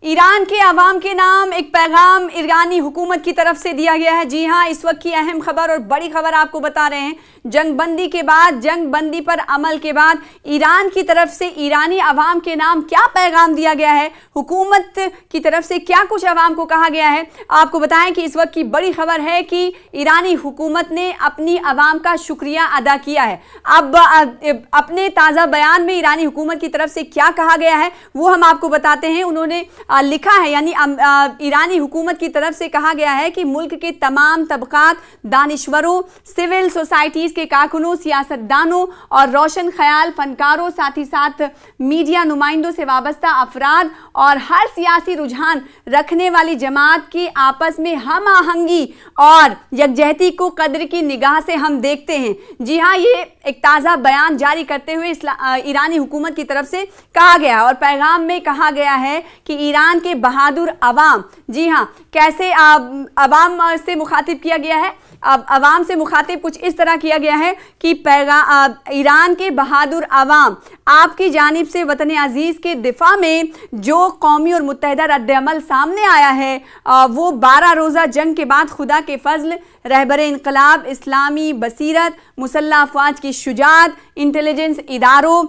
ایران کے عوام کے نام ایک پیغام ایرانی حکومت کی طرف سے دیا گیا ہے۔ جی ہاں، اس وقت کی اہم خبر اور بڑی خبر آپ کو بتا رہے ہیں۔ جنگ بندی کے بعد، جنگ بندی پر عمل کے بعد ایران کی طرف سے ایرانی عوام کے نام کیا پیغام دیا گیا ہے، حکومت کی طرف سے کیا کچھ عوام کو کہا گیا ہے، آپ کو بتائیں کہ اس وقت کی بڑی خبر ہے کہ ایرانی حکومت نے اپنی عوام کا شکریہ ادا کیا ہے۔ اب اپنے تازہ بیان میں ایرانی حکومت کی طرف سے کیا کہا گیا ہے وہ ہم آپ کو بتاتے ہیں۔ انہوں نے لکھا ہے، یعنی ایرانی حکومت کی طرف سے کہا گیا ہے کہ ملک کے تمام طبقات، دانشوروں، سول سوسائٹیز کے کارکنوں، سیاستدانوں اور روشن خیال فنکاروں، ساتھ ہی ساتھ میڈیا نمائندوں سے وابستہ افراد اور ہر سیاسی رجحان رکھنے والی جماعت کی آپس میں ہم آہنگی اور یکجہتی کو قدر کی نگاہ سے ہم دیکھتے ہیں۔ جی ہاں، یہ ایک تازہ بیان جاری کرتے ہوئے ایرانی حکومت کی طرف سے کہا گیا اور پیغام میں کہا گیا ہے کہ ایران کے بہادر عوام، جی ہاں، کیسے عوام سے مخاطب کیا گیا ہے، عوام سے مخاطب کچھ اس طرح کیا گیا ہے کہ ایران کے بہادر عوام، آپ کی جانب سے وطن عزیز کے دفاع میں جو قومی اور متحدہ رد عمل سامنے آیا ہے وہ 12 روزہ جنگ کے بعد خدا کے فضل، رہبر انقلاب، اسلامی بصیرت، مسلح افواج کی شجاعت، انٹیلیجنس اداروں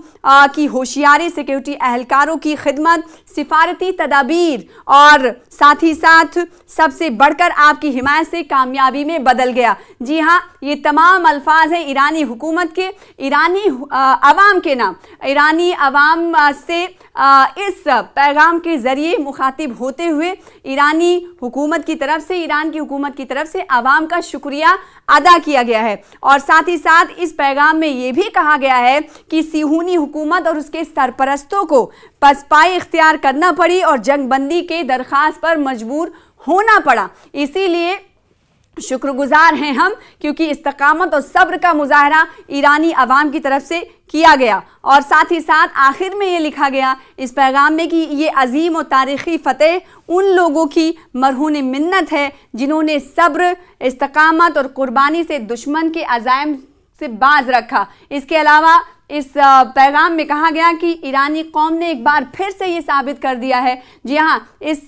کی ہوشیاری، سیکیورٹی اہلکاروں کی خدمت، سفارتی تدابیر اور ساتھ ہی ساتھ سب سے بڑھ کر آپ کی حمایت سے کامیابی میں بدل گیا۔ جی ہاں، یہ تمام الفاظ ہیں ایرانی حکومت کے، ایرانی عوام کے نام، ایرانی عوام سے اس پیغام کے ذریعے مخاطب ہوتے ہوئے ایرانی حکومت کی طرف سے، ایران کی حکومت کی طرف سے عوام کا شکریہ ادا کیا گیا ہے۔ اور ساتھ ہی ساتھ اس پیغام میں یہ بھی کہا گیا ہے کہ صہیونی حکومت اور اس کے سرپرستوں کو پسپائی اختیار کرنا پڑی اور جنگ بندی کے درخواست پر مجبور ہونا پڑا، اسی لیے شکر گزار ہیں ہم، کیونکہ استقامت اور صبر کا مظاہرہ ایرانی عوام کی طرف سے کیا گیا۔ اور ساتھ ہی ساتھ آخر میں یہ لکھا گیا اس پیغام میں کہ یہ عظیم و تاریخی فتح ان لوگوں کی مرہون منت ہے جنہوں نے صبر، استقامت اور قربانی سے دشمن کے عزائم سے باز رکھا۔ اس کے علاوہ اس پیغام میں کہا گیا کہ ایرانی قوم نے ایک بار پھر سے یہ ثابت کر دیا ہے، جی ہاں، اس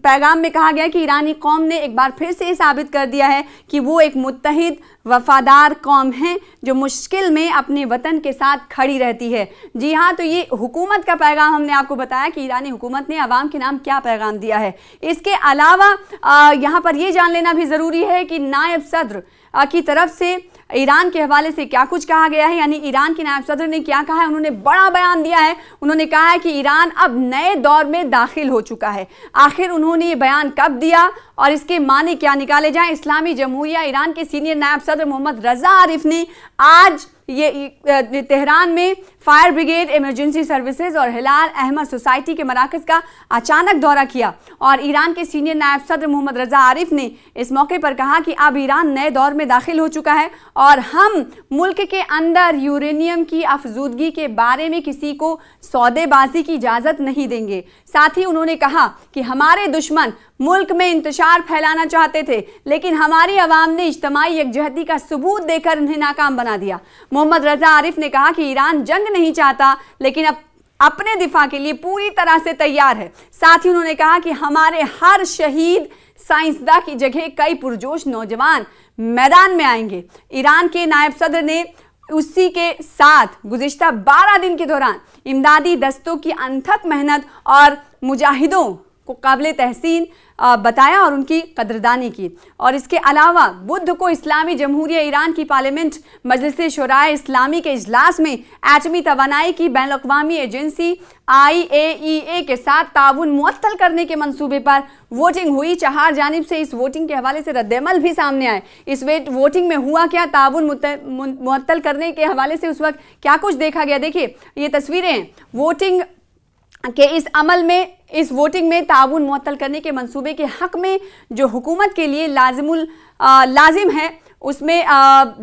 پیغام میں کہا گیا کہ ایرانی قوم نے ایک بار پھر سے یہ ثابت کر دیا ہے کہ وہ ایک متحد وفادار قوم ہے جو مشکل میں اپنے وطن کے ساتھ کھڑی رہتی ہے۔ جی ہاں، تو یہ حکومت کا پیغام ہم نے آپ کو بتایا کہ ایرانی حکومت نے عوام کے نام کیا پیغام دیا ہے۔ اس کے علاوہ یہاں پر یہ جان لینا بھی ضروری ہے کہ نائب صدر کی طرف سے ایران کے حوالے سے کیا کچھ کہا گیا ہے، یعنی ایران کے نائب صدر نے کیا کہا ہے، انہوں نے بڑا بیان دیا ہے۔ انہوں نے کہا ہے کہ ایران اب نئے دور میں داخل ہو چکا ہے۔ آخر انہوں نے یہ بیان کب دیا اور اس کے معنی کیا نکالے جائیں؟ اسلامی جمہوریہ ایران کے سینئر نائب صدر محمد رضا عارف نے آج یہ تہران میں فائر بریگیڈ، ایمرجنسی سروسز اور ہلال احمد سوسائٹی کے مراکز کا اچانک دورہ کیا اور ایران کے سینئر نائب صدر محمد رضا عارف نے اس موقع پر کہا کہ اب ایران نئے دور میں داخل ہو چکا ہے اور ہم ملک کے اندر یورینیم کی افزودگی کے بارے میں کسی کو سودے بازی کی اجازت نہیں دیں گے۔ ساتھ ہی انہوں نے کہا کہ ہمارے دشمن ملک میں انتشار پھیلانا چاہتے تھے لیکن ہماری عوام نے اجتماعی یکجہتی کا ثبوت دے کر انہیں ناکام بنا دیا۔ محمد رضا عارف نے کہا کہ ایران جنگ نہیں چاہتا لیکن اب اپنے دفاع کے لیے پوری طرح سے تیار ہے۔ ساتھ ہی انہوں نے کہا کہ ہمارے ہر شہید سائنسداں کی جگہ کئی پرجوش نوجوان میدان میں آئیں گے۔ ایران کے نائب صدر نے اسی کے ساتھ گزشتہ 12 دن کے دوران امدادی دستوں کی انتھک محنت اور مجاہدوں کو قابل تحسین بتایا اور ان کی قدردانی کی۔ اور اس کے علاوہ بدھ کو اسلامی جمہوریہ ایران کی پارلیمنٹ مجلس شورائے اسلامی کے اجلاس میں ایٹمی توانائی کی بین الاقوامی ایجنسی IAEA کے ساتھ تعاون معطل کرنے کے منصوبے پر ووٹنگ ہوئی۔ چہار جانب سے اس ووٹنگ کے حوالے سے رد عمل بھی سامنے آئے۔ اس ووٹنگ میں ہوا کیا، تعاون معطل کرنے کے حوالے سے اس وقت کیا کچھ دیکھا گیا، دیکھیے یہ تصویریں ہیں ووٹنگ کہ اس عمل میں، اس ووٹنگ میں تعاون معطل کرنے کے منصوبے کے حق میں جو حکومت کے لیے لازم ہے اس میں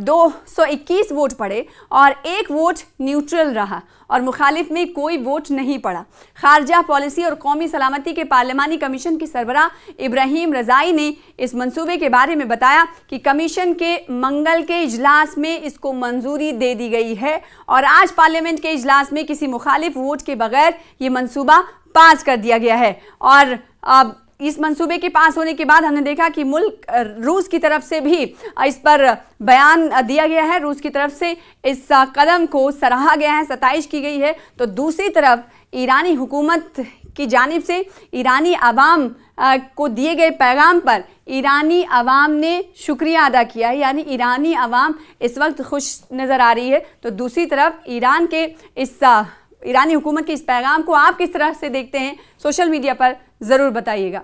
221 ووٹ پڑے اور 1 ووٹ نیوٹرل رہا اور مخالف میں کوئی ووٹ نہیں پڑا۔ خارجہ پالیسی اور قومی سلامتی کے پارلیمانی کمیشن کی سربراہ ابراہیم رضائی نے اس منصوبے کے بارے میں بتایا کہ کمیشن کے منگل کے اجلاس میں اس کو منظوری دے دی گئی ہے اور آج پارلیمنٹ کے اجلاس میں کسی مخالف ووٹ کے بغیر یہ منصوبہ پاس کر دیا گیا ہے۔ اور اس منصوبے کے پاس ہونے کے بعد ہم نے دیکھا کہ ملک روس کی طرف سے بھی اس پر بیان دیا گیا ہے، روس کی طرف سے اس قدم کو سراہا گیا ہے، ستائش کی گئی ہے۔ تو دوسری طرف ایرانی حکومت کی جانب سے ایرانی عوام کو دیے گئے پیغام پر ایرانی عوام نے شکریہ ادا کیا ہے، یعنی ایرانی عوام اس وقت خوش نظر آ رہی ہے۔ تو دوسری طرف ایرانی حکومت کے اس پیغام کو آپ کس طرح سے دیکھتے ہیں؟ سوشل میڈیا پر ضرور بتائیے گا۔